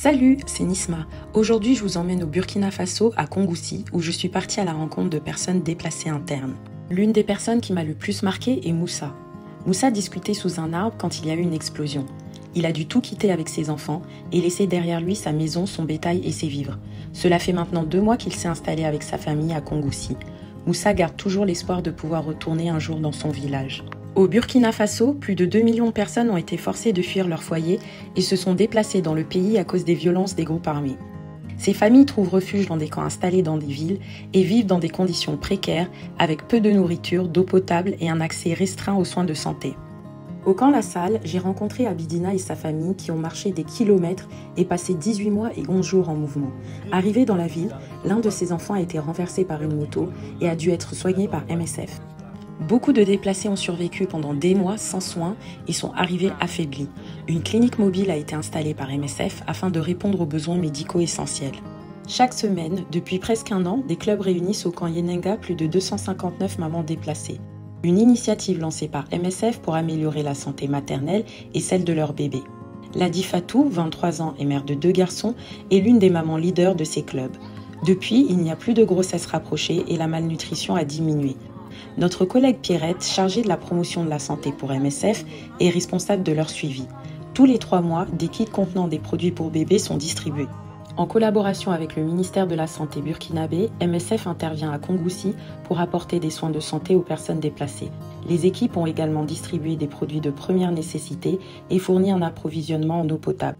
Salut, c'est Nisma. Aujourd'hui, je vous emmène au Burkina Faso, à Kongoussi, où je suis partie à la rencontre de personnes déplacées internes. L'une des personnes qui m'a le plus marquée est Moussa. Moussa discutait sous un arbre quand il y a eu une explosion. Il a dû tout quitter avec ses enfants et laisser derrière lui sa maison, son bétail et ses vivres. Cela fait maintenant 2 mois qu'il s'est installé avec sa famille à Kongoussi. Moussa garde toujours l'espoir de pouvoir retourner un jour dans son village. Au Burkina Faso, plus de 2 millions de personnes ont été forcées de fuir leur foyer et se sont déplacées dans le pays à cause des violences des groupes armés. Ces familles trouvent refuge dans des camps installés dans des villes et vivent dans des conditions précaires avec peu de nourriture, d'eau potable et un accès restreint aux soins de santé. Au camp La Salle, j'ai rencontré Abidina et sa famille qui ont marché des kilomètres et passé 18 mois et 11 jours en mouvement. Arrivé dans la ville, l'un de ses enfants a été renversé par une moto et a dû être soigné par MSF. Beaucoup de déplacés ont survécu pendant des mois sans soins et sont arrivés affaiblis. Une clinique mobile a été installée par MSF afin de répondre aux besoins médicaux essentiels. Chaque semaine, depuis presque 1 an, des clubs réunissent au camp Yenenga plus de 259 mamans déplacées. Une initiative lancée par MSF pour améliorer la santé maternelle et celle de leurs bébés. Ladi Fatou, 23 ans et mère de 2 garçons, est l'une des mamans leaders de ces clubs. Depuis, il n'y a plus de grossesse rapprochée et la malnutrition a diminué. Notre collègue Pierrette, chargée de la promotion de la santé pour MSF, est responsable de leur suivi. Tous les 3 mois, des kits contenant des produits pour bébés sont distribués. En collaboration avec le ministère de la Santé burkinabé, MSF intervient à Kongoussi pour apporter des soins de santé aux personnes déplacées. Les équipes ont également distribué des produits de première nécessité et fourni un approvisionnement en eau potable.